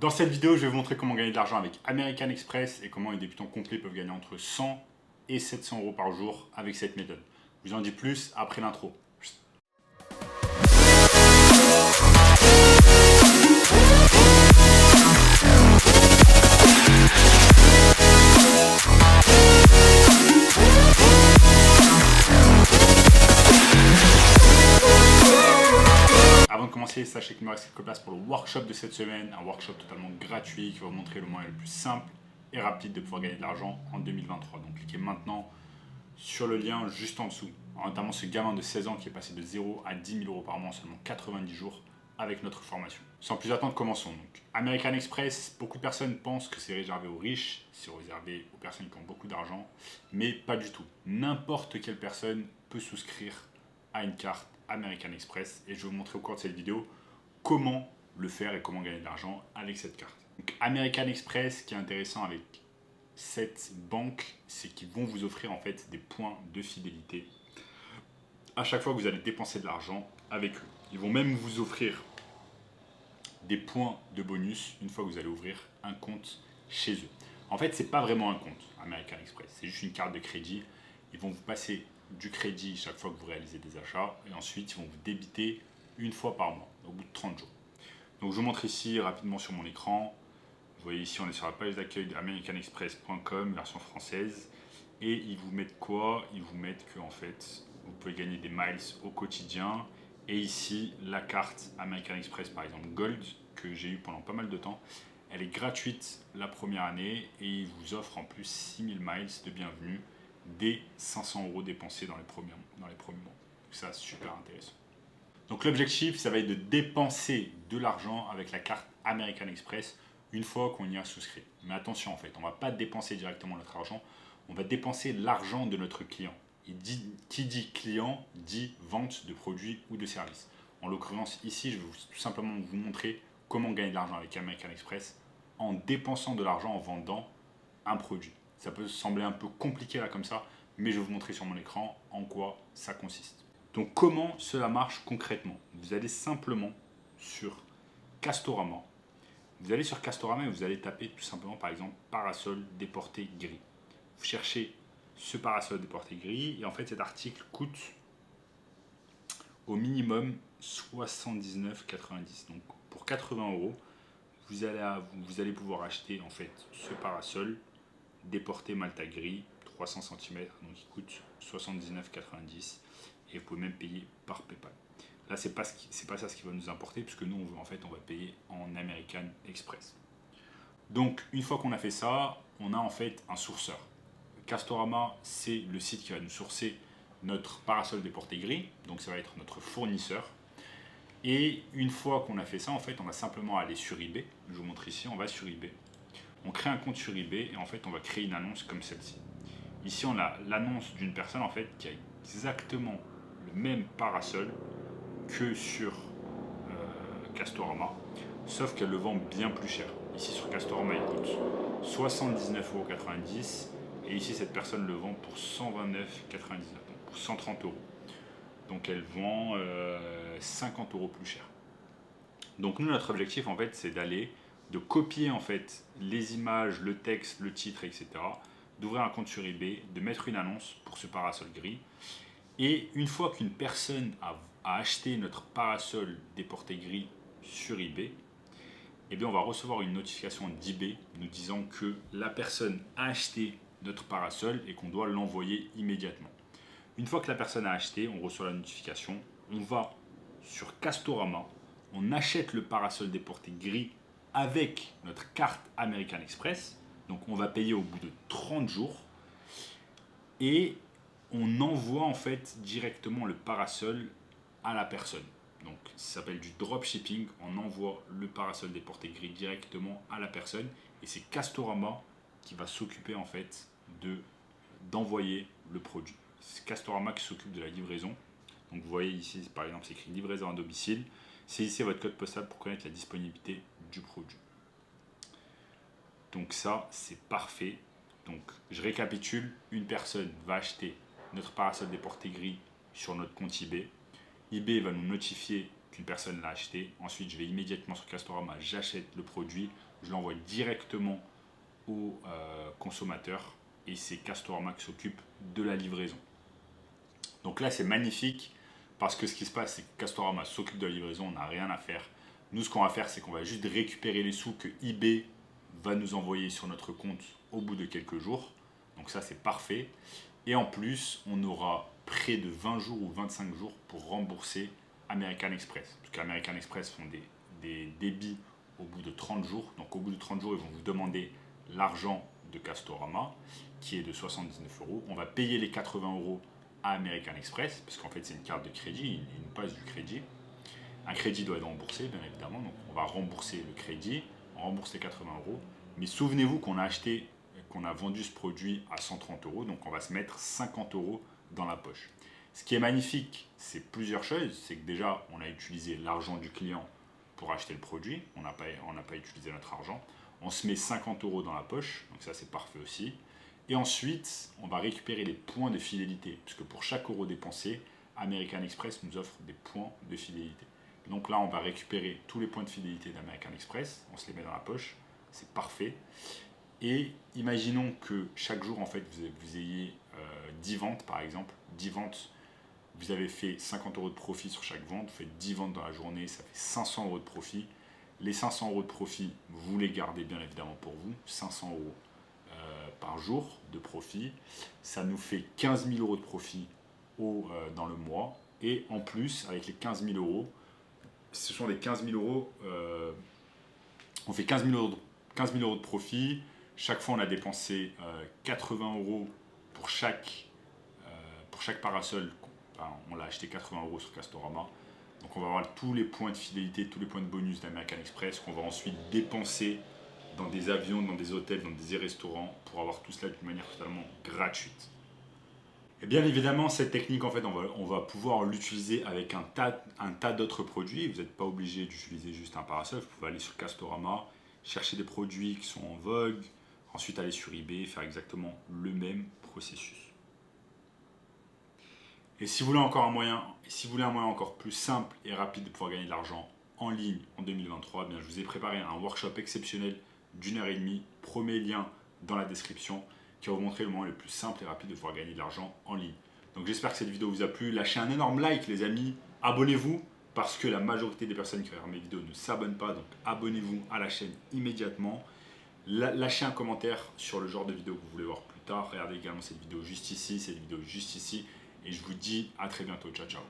Dans cette vidéo, je vais vous montrer comment gagner de l'argent avec American Express et comment les débutants complets peuvent gagner entre 100 et 700 euros par jour avec cette méthode. Je vous en dis plus après l'intro. Avant de commencer, sachez qu'il me reste quelques places pour le workshop de cette semaine, un workshop totalement gratuit qui va vous montrer le moyen le plus simple et rapide de pouvoir gagner de l'argent en 2023. Donc cliquez maintenant sur le lien juste en dessous, notamment ce gamin de 16 ans qui est passé de 0 à 10 000 euros par mois en seulement 90 jours avec notre formation. Sans plus attendre, commençons. Donc, American Express, beaucoup de personnes pensent que c'est réservé aux riches, c'est réservé aux personnes qui ont beaucoup d'argent, mais pas du tout. N'importe quelle personne peut souscrire à une carte American Express et je vais vous montrer au cours de cette vidéo comment le faire et comment gagner de l'argent avec cette carte. Donc, American Express, ce qui est intéressant avec cette banque, c'est qu'ils vont vous offrir en fait des points de fidélité à chaque fois que vous allez dépenser de l'argent avec eux. Ils vont même vous offrir des points de bonus une fois que vous allez ouvrir un compte chez eux. En fait, c'est pas vraiment un compte American Express, c'est juste une carte de crédit. Ils vont vous passer du crédit chaque fois que vous réalisez des achats et ensuite ils vont vous débiter une fois par mois au bout de 30 jours. Donc je vous montre ici rapidement sur mon écran. Vous voyez ici on est sur la page d'accueil de americanexpress.com version française et ils vous mettent quoi? Ils vous mettent que en fait vous pouvez gagner des miles au quotidien et ici la carte American Express par exemple Gold que j'ai eu pendant pas mal de temps, elle est gratuite la première année et ils vous offrent en plus 6000 miles de bienvenue dès 500 euros dépensés dans les premiers mois. Donc ça, super intéressant. Donc l'objectif, ça va être de dépenser de l'argent avec la carte American Express une fois qu'on y a souscrit. Mais attention en fait, on ne va pas dépenser directement notre argent, on va dépenser l'argent de notre client. Et qui dit client dit vente de produits ou de services. En l'occurrence ici, je vais tout simplement vous montrer comment gagner de l'argent avec American Express en dépensant de l'argent en vendant un produit. Ça peut sembler un peu compliqué là comme ça, mais je vais vous montrer sur mon écran en quoi ça consiste. Donc comment cela marche concrètement? Vous allez simplement sur Castorama. Vous allez sur Castorama et vous allez taper tout simplement par exemple parasol déporté gris. Vous cherchez ce parasol déporté gris et en fait cet article coûte au minimum 79,90. Donc pour 80 euros, vous allez pouvoir acheter en fait ce parasol déporté Malta gris 300 cm, donc il coûte 79,90 et vous pouvez même payer par PayPal. Là, c'est pas ça ce qui va nous importer puisque nous on va payer en American Express. Donc une fois qu'on a fait ça, on a en fait un sourceur. Castorama, c'est le site qui va nous sourcer notre parasol déporté gris, donc ça va être notre fournisseur. Et une fois qu'on a fait ça, en fait, on va simplement aller sur eBay. Je vous montre ici, on va sur eBay. On crée un compte sur eBay et en fait, on va créer une annonce comme celle-ci. Ici, on a l'annonce d'une personne en fait qui a exactement le même parasol que sur Castorama, sauf qu'elle le vend bien plus cher. Ici, sur Castorama, il coûte 79,90 € et ici, cette personne le vend pour 129,99 €, donc pour 130 €. Donc, elle vend 50 € plus cher. Donc, nous, notre objectif, en fait, c'est de copier en fait les images, le texte, le titre, etc. D'ouvrir un compte sur eBay, de mettre une annonce pour ce parasol gris. Et une fois qu'une personne a acheté notre parasol déporté gris sur eBay, eh bien on va recevoir une notification d'eBay nous disant que la personne a acheté notre parasol et qu'on doit l'envoyer immédiatement. Une fois que la personne a acheté, on reçoit la notification, on va sur Castorama, on achète le parasol déporté gris avec notre carte American Express, donc on va payer au bout de 30 jours et on envoie en fait directement le parasol à la personne. Donc ça s'appelle du dropshipping, on envoie le parasol déporté gris directement à la personne et c'est Castorama qui va s'occuper en fait d'envoyer le produit. C'est Castorama qui s'occupe de la livraison. Donc vous voyez ici par exemple c'est écrit livraison à domicile. Saisissez votre code postal pour connaître la disponibilité du produit. Donc ça, c'est parfait. Donc je récapitule, une personne va acheter notre parasol déporté gris sur notre compte eBay. eBay va nous notifier qu'une personne l'a acheté. Ensuite, je vais immédiatement sur Castorama, j'achète le produit. je l'envoie directement au consommateur et c'est Castorama qui s'occupe de la livraison. Donc là, c'est magnifique parce que ce qui se passe, c'est que Castorama s'occupe de la livraison, on n'a rien à faire. Nous, ce qu'on va faire, c'est qu'on va juste récupérer les sous que eBay va nous envoyer sur notre compte au bout de quelques jours. Donc ça, c'est parfait. Et en plus, on aura près de 20 jours ou 25 jours pour rembourser American Express. Parce qu'American Express font des débits au bout de 30 jours. Donc au bout de 30 jours, ils vont vous demander l'argent de Castorama, qui est de 79 euros. On va payer les 80 euros à American Express, parce qu'en fait c'est une carte de crédit, il nous passe du crédit. Un crédit doit être remboursé, bien évidemment, donc on va rembourser le crédit, on rembourse les 80 euros. Mais souvenez-vous qu'on a vendu ce produit à 130 euros, donc on va se mettre 50 euros dans la poche. Ce qui est magnifique, c'est plusieurs choses. C'est que déjà, on a utilisé l'argent du client pour acheter le produit, on n'a pas utilisé notre argent. On se met 50 euros dans la poche, donc ça c'est parfait aussi. Et ensuite, on va récupérer les points de fidélité, puisque pour chaque euro dépensé, American Express nous offre des points de fidélité. Donc là, on va récupérer tous les points de fidélité d'American Express, on se les met dans la poche, c'est parfait. Et imaginons que chaque jour, en fait, vous ayez 10 ventes, par exemple. 10 ventes, vous avez fait 50 euros de profit sur chaque vente, vous faites 10 ventes dans la journée, ça fait 500 euros de profit. Les 500 euros de profit, vous les gardez bien évidemment pour vous, 500 euros par jour de profit. Ça nous fait 15 000 euros de profit dans le mois. Et en plus, avec les 15 000 euros, ce sont les 15 000 euros, on fait 15 000 euros de profit. Chaque fois, on a dépensé 80 euros pour chaque parasol. Enfin, on l'a acheté 80 euros sur Castorama. Donc on va avoir tous les points de fidélité, tous les points de bonus d'American Express qu'on va ensuite dépenser dans des avions, dans des hôtels, dans des restaurants pour avoir tout cela d'une manière totalement gratuite. Et bien évidemment, cette technique, en fait, on va pouvoir l'utiliser avec un tas d'autres produits. Vous n'êtes pas obligé d'utiliser juste un parasol. Vous pouvez aller sur Castorama, chercher des produits qui sont en vogue, ensuite aller sur eBay, faire exactement le même processus. Et si vous voulez un moyen encore plus simple et rapide de pouvoir gagner de l'argent en ligne en 2023, bien, je vous ai préparé un workshop exceptionnel d'1h30. Premier lien dans la description qui va vous montrer le moyen le plus simple et rapide de pouvoir gagner de l'argent en ligne. Donc j'espère que cette vidéo vous a plu. Lâchez un énorme like les amis. Abonnez-vous parce que la majorité des personnes qui regardent mes vidéos ne s'abonnent pas. Donc abonnez-vous à la chaîne immédiatement. Lâchez un commentaire sur le genre de vidéo que vous voulez voir plus tard. Regardez également cette vidéo juste ici, cette vidéo juste ici. Et je vous dis à très bientôt. Ciao, ciao.